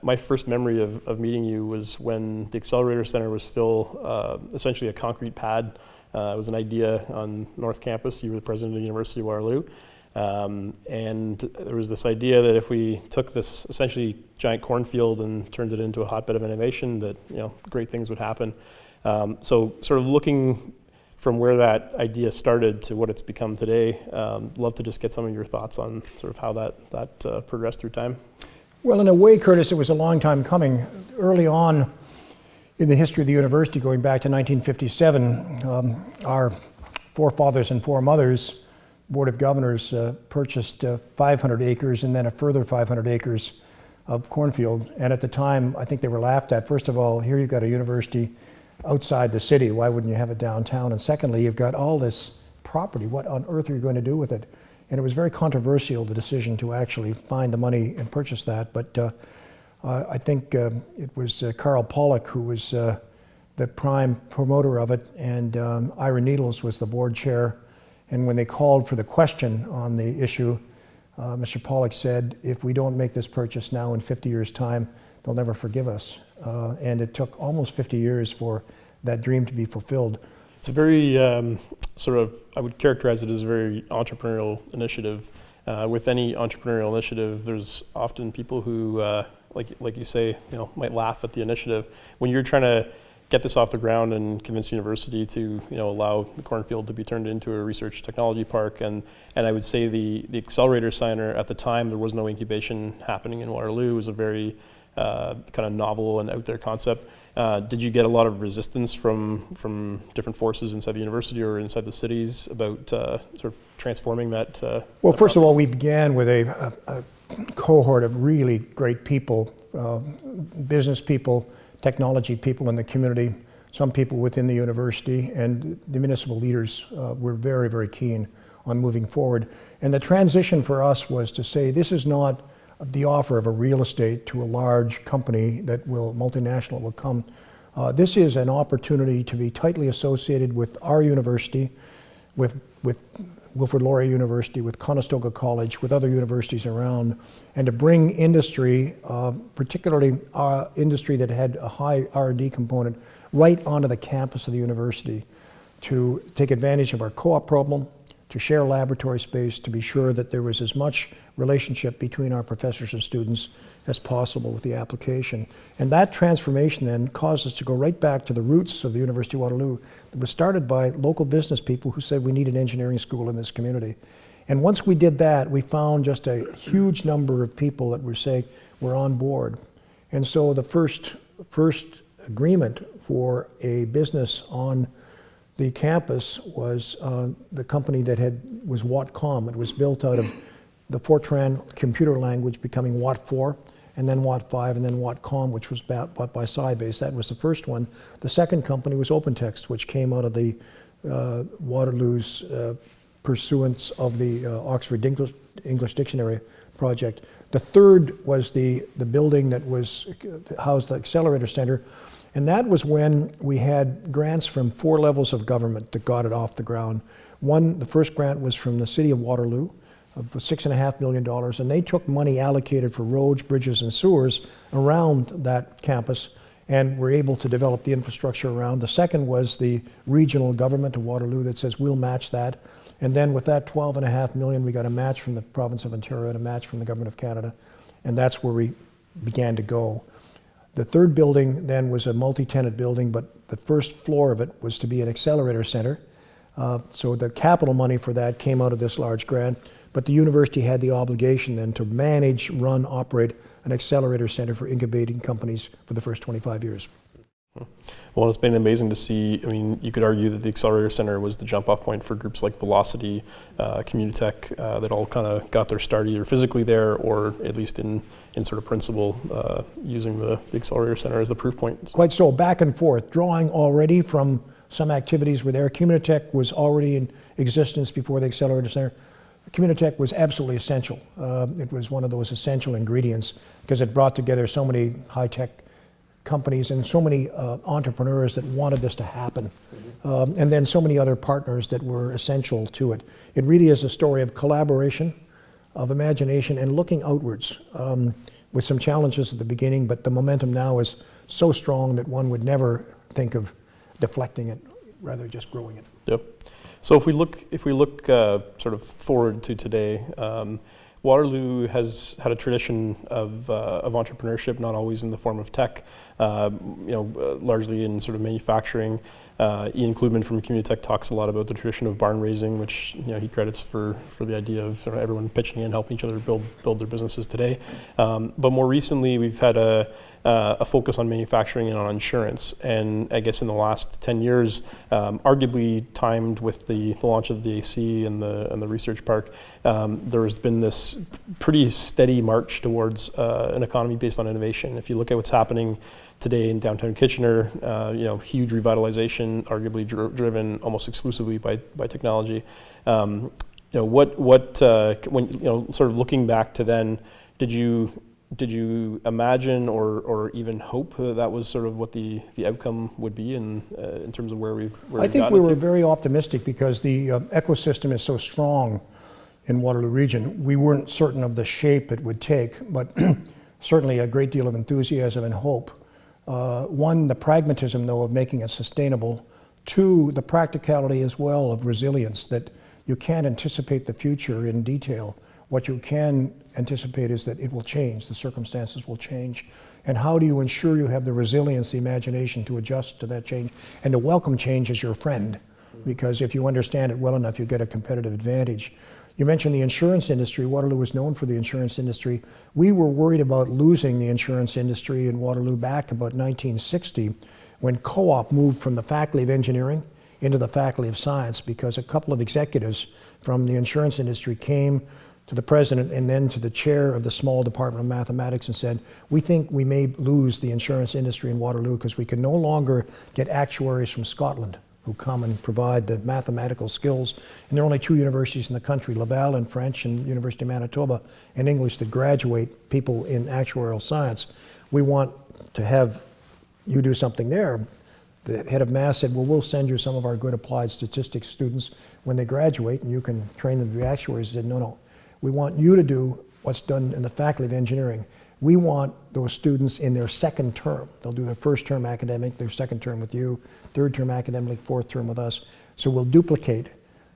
My first memory of meeting you was when the Accelerator Centre was still essentially a concrete pad. It was an idea on North Campus. You were the president of the University of Waterloo. And there was this idea that if we took this essentially giant cornfield and turned it into a hotbed of innovation, that great things would happen. So sort of looking from where that idea started to what it's become today, love to just get some of your thoughts on sort of how that progressed through time. Well, in a way, Curtis, it was a long time coming. Early on in the history of the university, going back to 1957, our forefathers and foremothers, Board of Governors, purchased 500 acres and then a further 500 acres of cornfield. And at the time, I think they were laughed at. First of all, here you've got a university outside the city. Why wouldn't you have it downtown? And secondly, you've got all this property. What on earth are you going to do with it? And it was very controversial, the decision to actually find the money and purchase that. But I think it was Carl Pollack who was the prime promoter of it, and Ira Needles was the board chair. And when they called for the question on the issue, Mr. Pollack said, if we don't make this purchase now, in 50 years' time, they'll never forgive us. And it took almost 50 years for that dream to be fulfilled. It's a very sort of, I would characterize it as a very entrepreneurial initiative. With any entrepreneurial initiative, there's often people who, like you say, might laugh at the initiative. When you're trying to get this off the ground and convince the university to allow the cornfield to be turned into a research technology park, and I would say the Accelerator Centre at the time, there was no incubation happening in Waterloo. It was a very kind of novel and out there concept. Did you get a lot of resistance from different forces inside the university or inside the cities about sort of transforming that? Well, first of all, we began with a cohort of really great people, business people, technology people in the community, some people within the university, and the municipal leaders were very, very keen on moving forward. And the transition for us was to say, this is not the offer of a real estate to a large company that will, multinational will come. This is an opportunity to be tightly associated with our university, with Wilfrid Laurier University, with Conestoga College, with other universities around, and to bring industry, particularly industry that had a high R&D component, right onto the campus of the university to take advantage of our co-op problem, to share laboratory space, to be sure that there was as much relationship between our professors and students as possible with the application. And that transformation then caused us to go right back to the roots of the University of Waterloo. It was started by local business people who said we need an engineering school in this community. And once we did that, we found just a huge number of people that were saying we're on board. And so the first agreement for a business on the campus was the company that was Wattcom. It was built out of the Fortran computer language becoming Watt 4, and then Watt 5, and then Wattcom, which was bought by Sybase. That was the first one. The second company was OpenText, which came out of the Waterloo's pursuance of the Oxford English Dictionary project. The third was the building that housed the Accelerator Centre. And that was when we had grants from 4 levels of government that got it off the ground. The first grant was from the City of Waterloo of $6.5 million, and they took money allocated for roads, bridges, and sewers around that campus and were able to develop the infrastructure around. The second was the regional government of Waterloo that says we'll match that. And then with that $12.5 million, we got a match from the province of Ontario and a match from the government of Canada. And that's where we began to go. The third building then was a multi-tenant building, but the first floor of it was to be an Accelerator Centre. So the capital money for that came out of this large grant, but the university had the obligation then to manage, run, operate an Accelerator Centre for incubating companies for the first 25 years. Well, it's been amazing to see. I mean, you could argue that the Accelerator Centre was the jump-off point for groups like Velocity, Communitech, that all kind of got their start either physically there or at least in sort of principle, using the Accelerator Centre as the proof point. Quite so, back and forth, drawing already from some activities were there. Communitech was already in existence before the Accelerator Centre. Communitech was absolutely essential. It was one of those essential ingredients because it brought together so many high-tech companies and so many entrepreneurs that wanted this to happen. And then so many other partners that were essential to it. It really is a story of collaboration, of imagination, and looking outwards. with some challenges at the beginning, but the momentum now is so strong that one would never think of deflecting it, rather just growing it. Yep. So if we look sort of forward to today, Waterloo has had a tradition of entrepreneurship, not always in the form of tech, largely in sort of manufacturing. Ian Klubman from Community Tech talks a lot about the tradition of barn raising, which he credits for the idea of sort of everyone pitching in, helping each other build their businesses today. But more recently, we've had a focus on manufacturing and on insurance. And I guess in the last 10 years, arguably timed with the launch of the AC and the research park, there has been this pretty steady march towards an economy based on innovation. If you look at what's happening today in downtown Kitchener, huge revitalization, arguably driven almost exclusively by technology. When sort of looking back to then, did you imagine or even hope that was sort of what the outcome would be in terms of where we've I think we were very optimistic because the ecosystem is so strong in Waterloo Region. We weren't certain of the shape it would take, but certainly a great deal of enthusiasm and hope. One, the pragmatism, though, of making it sustainable. Two, the practicality as well of resilience, that you can't anticipate the future in detail. What you can anticipate is that it will change, the circumstances will change. And how do you ensure you have the resilience, the imagination to adjust to that change and to welcome change as your friend? Because if you understand it well enough, you get a competitive advantage. You mentioned the insurance industry. Waterloo is known for the insurance industry. We were worried about losing the insurance industry in Waterloo back about 1960 when co-op moved from the Faculty of Engineering into the Faculty of Science, because a couple of executives from the insurance industry came to the president and then to the chair of the small department of mathematics and said, we think we may lose the insurance industry in Waterloo because we can no longer get actuaries from Scotland who come and provide the mathematical skills. And there are only two universities in the country, Laval in French and University of Manitoba in English, that graduate people in actuarial science. We want to have you do something there. The head of math said, well, we'll send you some of our good applied statistics students when they graduate and you can train them to be actuaries. He said, no, we want you to do what's done in the Faculty of Engineering. We want those students in their second term. They'll do their first term academic, their second term with you, third term academic, fourth term with us. So we'll duplicate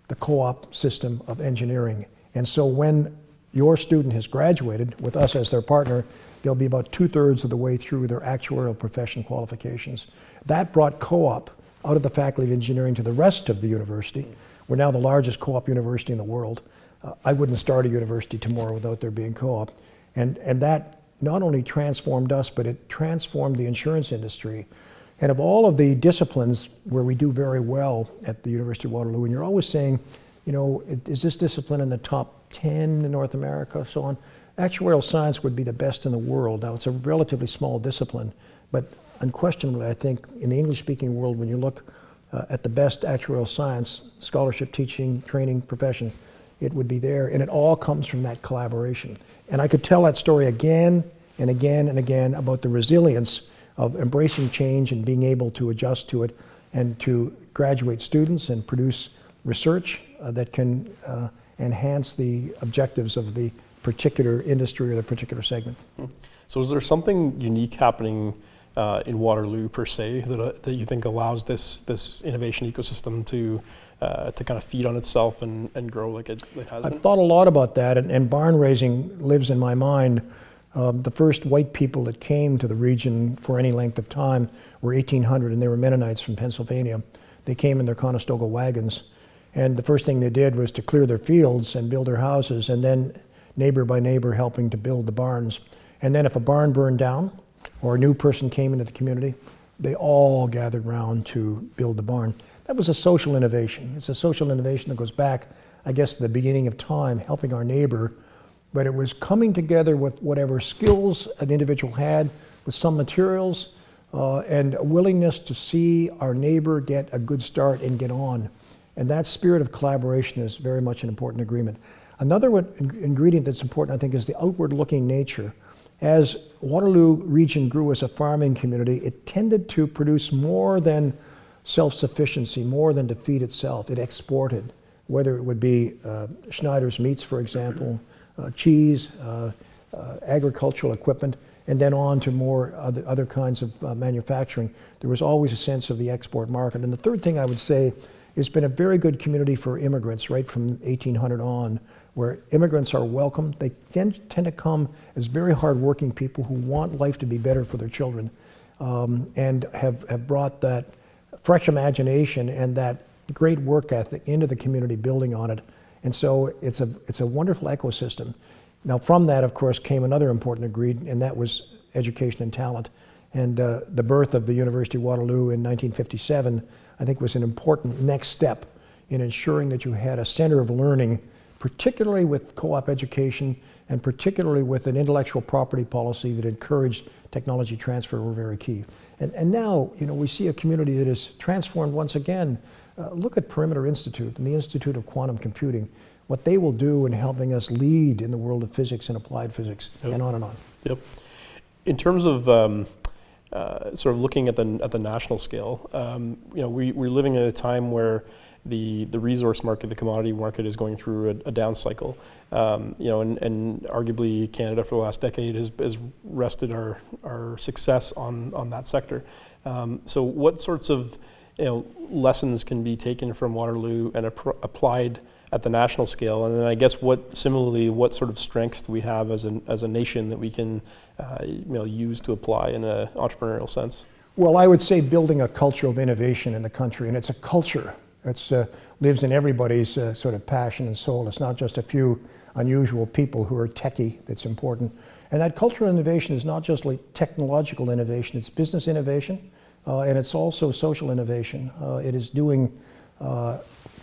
the co-op system of engineering. And so when your student has graduated with us as their partner, they'll be about 2/3 of the way through their actuarial profession qualifications. That brought co-op out of the Faculty of Engineering to the rest of the university. We're now the largest co-op university in the world. I wouldn't start a university tomorrow without there being co-op. And that not only transformed us, but it transformed the insurance industry. And of all of the disciplines where we do very well at the University of Waterloo, and you're always saying, is this discipline in the top 10 in North America, so on? Actuarial science would be the best in the world. Now, it's a relatively small discipline, but unquestionably, I think in the English-speaking world, when you look at the best actuarial science, scholarship, teaching, training, profession, it would be there, and it all comes from that collaboration. And I could tell that story again and again and again about the resilience of embracing change and being able to adjust to it and to graduate students and produce research that can enhance the objectives of the particular industry or the particular segment. So is there something unique happening in Waterloo per se that you think allows this innovation ecosystem to kind of feed on itself and grow like it has been? I've thought a lot about that, and barn raising lives in my mind. The first white people that came to the region for any length of time were 1800, and they were Mennonites from Pennsylvania. They came in their Conestoga wagons, and the first thing they did was to clear their fields and build their houses, and then neighbor by neighbor helping to build the barns. And then if a barn burned down or a new person came into the community, they all gathered around to build the barn. That was a social innovation. It's a social innovation that goes back, I guess, to the beginning of time, helping our neighbor. But it was coming together with whatever skills an individual had, with some materials, and a willingness to see our neighbor get a good start and get on. And that spirit of collaboration is very much an important agreement. Another ingredient that's important, I think, is the outward-looking nature. As Waterloo Region grew as a farming community, it tended to produce more than self-sufficiency, more than to feed itself. It exported, whether it would be Schneider's meats, for example, cheese, agricultural equipment, and then on to more other kinds of manufacturing. There was always a sense of the export market. And the third thing I would say, it's been a very good community for immigrants right from 1800 on, where immigrants are welcome. They tend to come as very hardworking people who want life to be better for their children, and have brought that fresh imagination and that great work ethic into the community, building on it. And so it's a wonderful ecosystem. Now from that, of course, came another important ingredient, and that was education and talent. And the birth of the University of Waterloo in 1957, I think, was an important next step in ensuring that you had a center of learning, particularly with co-op education and particularly with an intellectual property policy that encouraged technology transfer were very key. And now, we see a community that is transformed once again. Look at Perimeter Institute and the Institute of Quantum Computing, what they will do in helping us lead in the world of physics and applied physics, and on and on. Yep. In terms of sort of looking at the national scale, we're living in a time where the resource market, the commodity market, is going through a down cycle. And arguably Canada for the last decade has rested our success on that sector. So what sorts of lessons can be taken from Waterloo and applied at the national scale? And then I guess what sort of strengths do we have as a nation that we can use to apply in an entrepreneurial sense? Well, I would say building a culture of innovation in the country, and it's a culture. It lives in everybody's sort of passion and soul. It's not just a few unusual people who are techie that's important. And that cultural innovation is not just like technological innovation, it's business innovation, and it's also social innovation. It is doing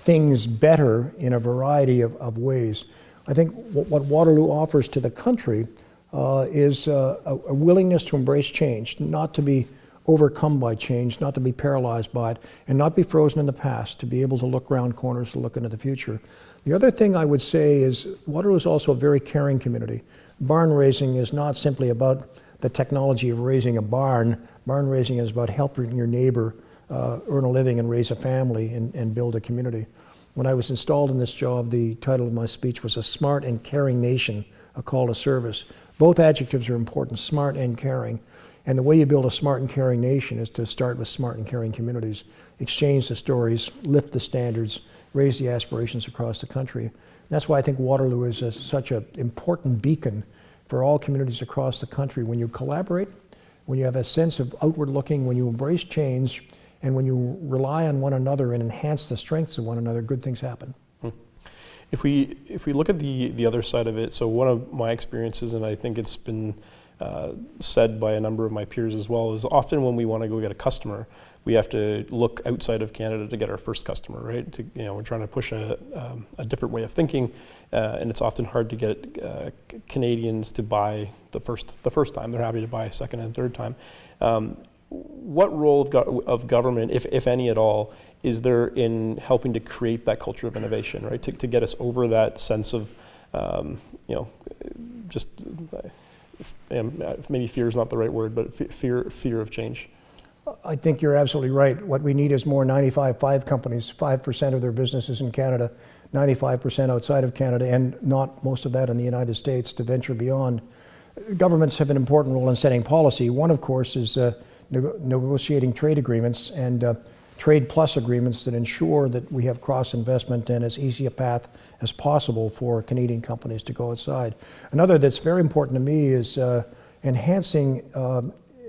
things better in a variety of ways. I think what Waterloo offers to the country is a willingness to embrace change, not to be overcome by change, not to be paralyzed by it, and not be frozen in the past, to be able to look around corners, to look into the future. The other thing I would say is Waterloo is also a very caring community. Barn raising is not simply about the technology of raising a barn. Barn raising is about helping your neighbor earn a living and raise a family and build a community. When I was installed in this job, the title of my speech was A Smart and Caring Nation, a Call to Service. Both adjectives are important, smart and caring. And the way you build a smart and caring nation is to start with smart and caring communities, exchange the stories, lift the standards, raise the aspirations across the country. And that's why I think Waterloo is such an important beacon for all communities across the country. When you collaborate, when you have a sense of outward looking, when you embrace change, and when you rely on one another and enhance the strengths of one another, good things happen. If we look at the other side of it, so one of my experiences, and I think it's been said by a number of my peers as well, is often when we want to go get a customer, we have to look outside of Canada to get our first customer, right? We're trying to push a different way of thinking, and it's often hard to get Canadians to buy the first time. They're happy to buy a second and third time. What role of government, if any at all, is there in helping to create that culture of innovation, right? To get us over that sense of, just maybe fear is not the right word, but fear of change. I think you're absolutely right. What we need is more 95.5 companies, 5% of their business is in Canada, 95% outside of Canada, and not most of that in the United States to venture beyond. Governments have an important role in setting policy. One, of course, is negotiating trade agreements and trade plus agreements that ensure that we have cross-investment and as easy a path as possible for Canadian companies to go outside. Another that's very important to me is enhancing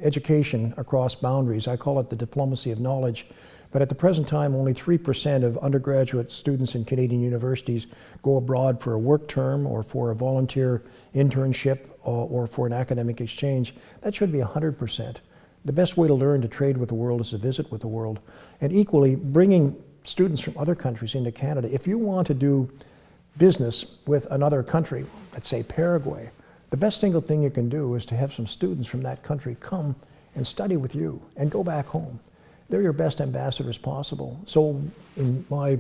education across boundaries. I call it the diplomacy of knowledge. But at the present time, only 3% of undergraduate students in Canadian universities go abroad for a work term or for a volunteer internship or for an academic exchange. That should be 100%. The best way to learn to trade with the world is to visit with the world. And equally, bringing students from other countries into Canada. If you want to do business with another country, let's say Paraguay, the best single thing you can do is to have some students from that country come and study with you and go back home. They're your best ambassadors possible. So in my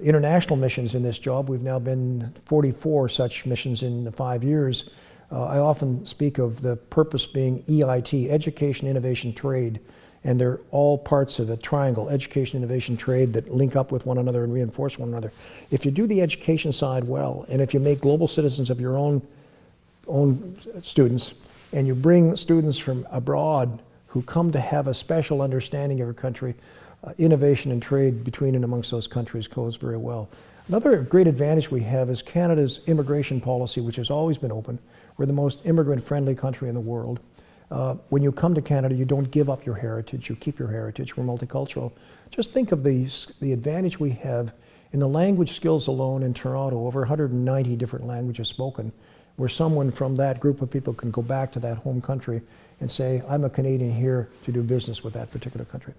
international missions in this job, we've now been 44 such missions in 5 years. I often speak of the purpose being EIT, Education, Innovation, Trade, and they're all parts of a triangle, education, innovation, trade, that link up with one another and reinforce one another. If you do the education side well, and if you make global citizens of your own own students, and you bring students from abroad who come to have a special understanding of your country, innovation and trade between and amongst those countries goes very well. Another great advantage we have is Canada's immigration policy, which has always been open. We're the most immigrant-friendly country in the world. When you come to Canada, you don't give up your heritage, you keep your heritage. We're multicultural. Just think of the advantage we have in the language skills alone in Toronto, over 190 different languages spoken, where someone from that group of people can go back to that home country and say, I'm a Canadian here to do business with that particular country.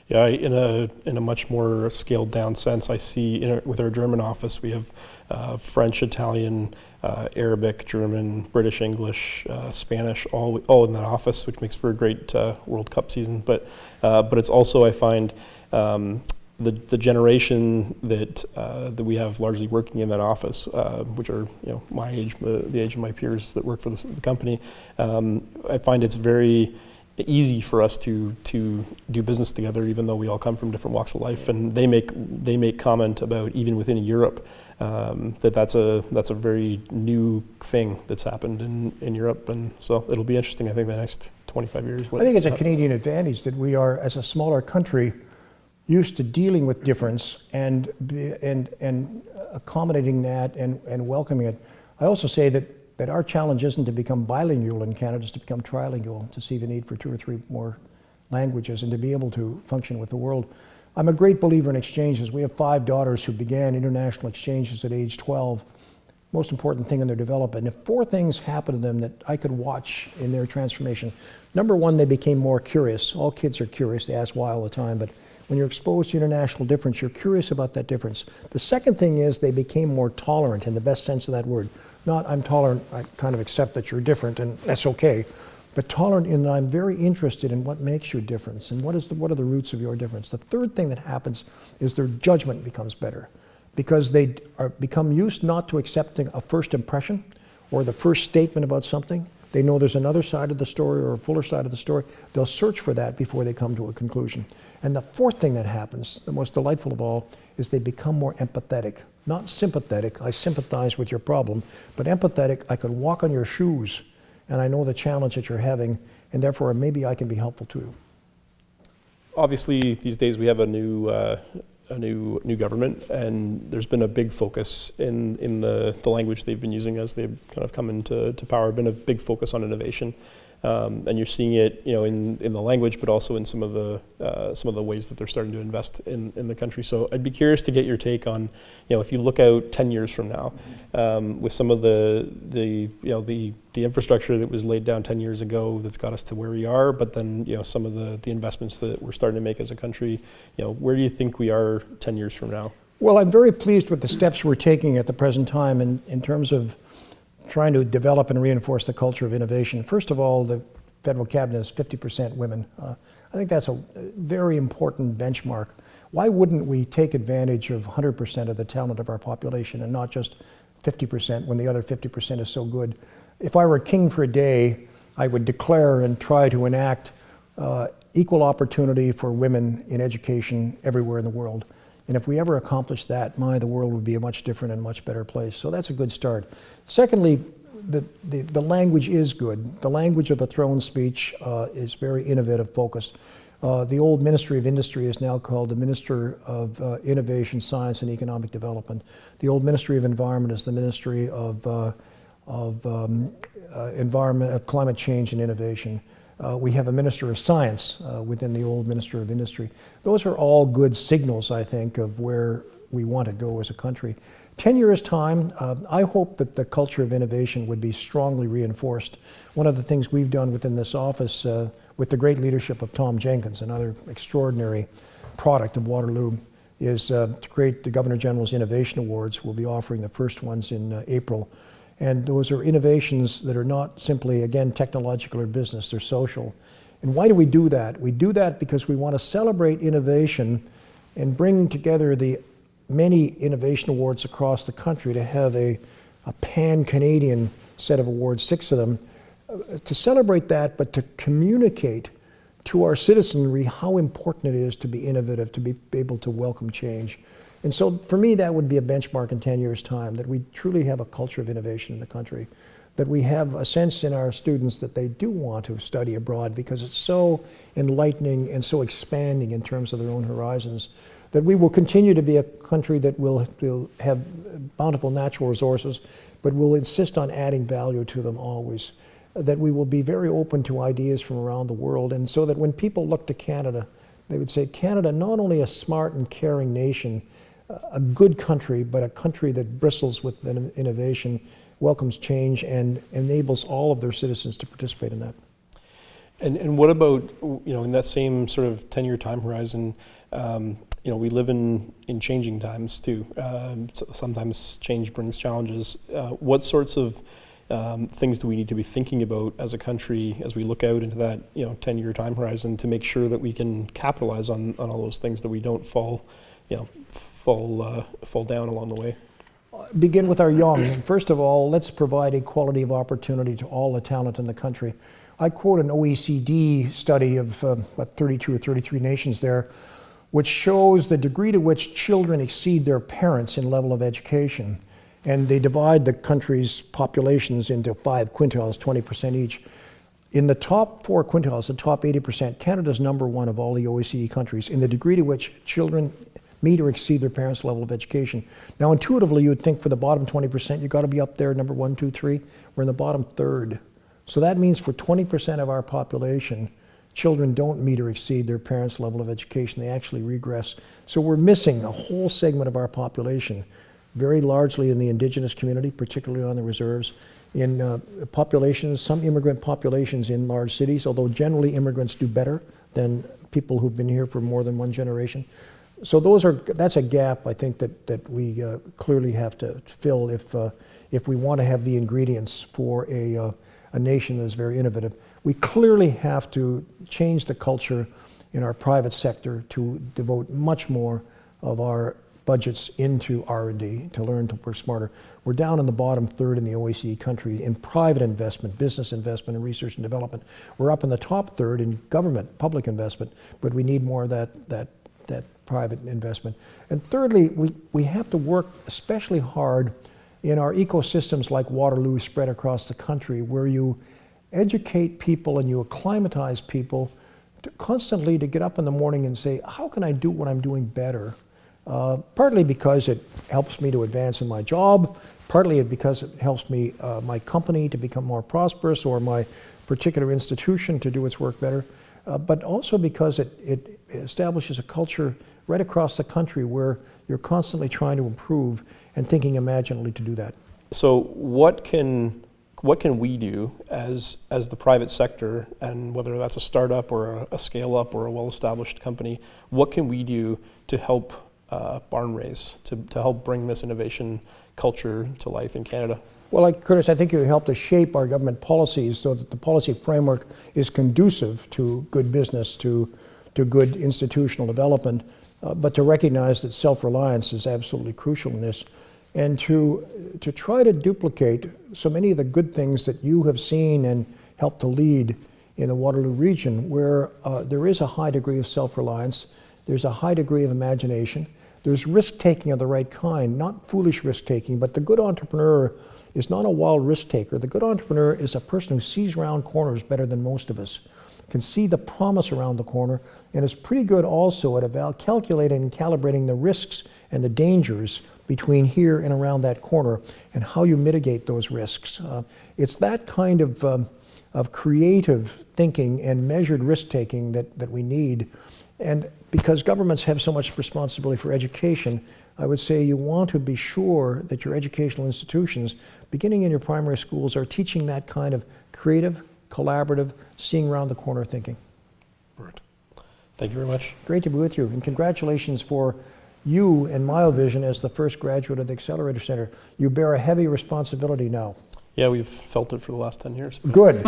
Yeah, in a much more scaled down sense, I see with our German office, we have French, Italian, Arabic, German, British English, Spanish, all in that office, which makes for a great World Cup season. But it's also, I find, the generation that we have largely working in that office, which are my age, the age of my peers that work for the company. I find it's very easy for us to do business together, even though we all come from different walks of life. And they make comment about, even within Europe, that's a very new thing that's happened in Europe. And so it'll be interesting, I think, the next 25 years. I think it's a Canadian advantage that we are, as a smaller country, used to dealing with difference and accommodating that and welcoming it. I also say that our challenge isn't to become bilingual in Canada, it's to become trilingual, to see the need for 2 or 3 more languages and to be able to function with the world. I'm a great believer in exchanges. We have 5 daughters who began international exchanges at age 12. Most important thing in their development. And if 4 things happened to them that I could watch in their transformation. Number 1, they became more curious. All kids are curious, they ask why all the time, but when you're exposed to international difference, you're curious about that difference. The second thing is they became more tolerant in the best sense of that word. Not, I'm tolerant, I kind of accept that you're different and that's okay, but tolerant in that I'm very interested in what makes your difference and what are the roots of your difference. The third thing that happens is their judgment becomes better because they become used not to accepting a first impression or the first statement about something. They know there's another side of the story or a fuller side of the story. They'll search for that before they come to a conclusion. And the fourth thing that happens, the most delightful of all, is they become more empathetic. Not sympathetic, I sympathize with your problem, but empathetic, I can walk on your shoes and I know the challenge that you're having, and therefore maybe I can be helpful to you. Obviously, these days we have a new government, and there's been a big focus in the language they've been using as they've kind of come into power. Been a big focus on innovation, and you're seeing it, in the language, but also in some of the ways that they're starting to invest in the country. So I'd be curious to get your take on, if you look out 10 years from now, with some of the infrastructure that was laid down 10 years ago that's got us to where we are, but then some of the investments that we're starting to make as a country, where do you think we are 10 years from now? Well, I'm very pleased with the steps we're taking at the present time in terms of trying to develop and reinforce the culture of innovation. First of all, the federal cabinet is 50% women. I think that's a very important benchmark. Why wouldn't we take advantage of 100% of the talent of our population and not just 50% when the other 50% is so good? If I were king for a day, I would declare and try to enact equal opportunity for women in education everywhere in the world. And if we ever accomplish that, the world would be a much different and much better place. So that's a good start. Secondly, the language is good. The language of the throne speech is very innovative focused. The old Ministry of Industry is now called the Minister of Innovation, Science and Economic Development. The old Ministry of Environment is the Ministry of Climate Change and Innovation. We have a Minister of Science within the old Minister of Industry. Those are all good signals, I think, of where we want to go as a country. 10 years' time, I hope that the culture of innovation would be strongly reinforced. One of the things we've done within this office, with the great leadership of Tom Jenkins, another extraordinary product of Waterloo, is to create the Governor General's Innovation Awards. We'll be offering the first ones in April. And those are innovations that are not simply, again, technological or business, they're social. And why do we do that? We do that because we want to celebrate innovation and bring together the many innovation awards across the country to have a pan-Canadian set of awards, 6 of them, to celebrate that, but to communicate to our citizenry how important it is to be innovative, to be able to welcome change. And so for me, that would be a benchmark in 10 years' time, that we truly have a culture of innovation in the country. that we have a sense in our students that they do want to study abroad because it's so enlightening and so expanding in terms of their own horizons, that we will continue to be a country that will have bountiful natural resources, but will insist on adding value to them always, that we will be very open to ideas from around the world, and so that when people look to Canada, they would say, Canada, not only a smart and caring nation, a good country, but a country that bristles with innovation, welcomes change, and enables all of their citizens to participate in that. And what about, in that same sort of 10-year time horizon, we live in changing times too. Sometimes change brings challenges. What sorts of things do we need to be thinking about as a country as we look out into that 10-year time horizon to make sure that we can capitalize on all those things, that we don't fall down along the way? Begin with our young. First of all, let's provide equality of opportunity to all the talent in the country. I quote an OECD study of 32 or 33 nations there, which shows the degree to which children exceed their parents in level of education. And they divide the country's populations into 5 quintiles, 20% each. In the top 4 quintiles, the top 80%, Canada's #1 of all the OECD countries in the degree to which children meet or exceed their parents' level of education. Now, intuitively, you would think for the bottom 20%, you've got to be up there, number 1, 2, 3. We're in the bottom third. So that means for 20% of our population, children don't meet or exceed their parents' level of education. They actually regress. So we're missing a whole segment of our population, very largely in the Indigenous community, particularly on the reserves, in populations, some immigrant populations in large cities, although generally immigrants do better than people who've been here for more than one generation. So that's a gap, I think, that we clearly have to fill if we want to have the ingredients for a nation that is very innovative. We clearly have to change the culture in our private sector to devote much more of our budgets into R&D, to learn to work smarter. We're down in the bottom third in the OECD country in private investment, business investment, and research and development. We're up in the top third in government, public investment, but we need more of that private investment. And thirdly, we have to work especially hard in our ecosystems like Waterloo spread across the country, where you educate people and you acclimatize people constantly to get up in the morning and say, how can I do what I'm doing better? Partly because it helps me to advance in my job, partly because it helps me, my company to become more prosperous, or my particular institution to do its work better, but also because it establishes a culture right across the country where you're constantly trying to improve and thinking imaginatively to do that. So what can we do as the private sector, and whether that's a startup or a scale up or a well-established company, what can we do to help barn raise, to help bring this innovation culture to life in Canada? Well, Curtis, I think you help to shape our government policies so that the policy framework is conducive to good business, to good institutional development, but to recognize that self-reliance is absolutely crucial in this, and to try to duplicate so many of the good things that you have seen and helped to lead in the Waterloo region, where there is a high degree of self-reliance, there's a high degree of imagination, there's risk-taking of the right kind, not foolish risk-taking, but the good entrepreneur is not a wild risk-taker. The good entrepreneur is a person who sees around corners better than most of us, can see the promise around the corner, and is pretty good also at calculating and calibrating the risks and the dangers between here and around that corner, and how you mitigate those risks. It's that kind of creative thinking and measured risk-taking that we need. And because governments have so much responsibility for education, I would say you want to be sure that your educational institutions, beginning in your primary schools, are teaching that kind of creative, collaborative, seeing around the corner thinking. Right. Thank you very much. Great to be with you, and congratulations for you and Miovision as the first graduate of the Accelerator Centre. You bear a heavy responsibility now. Yeah, we've felt it for the last 10 years. Good.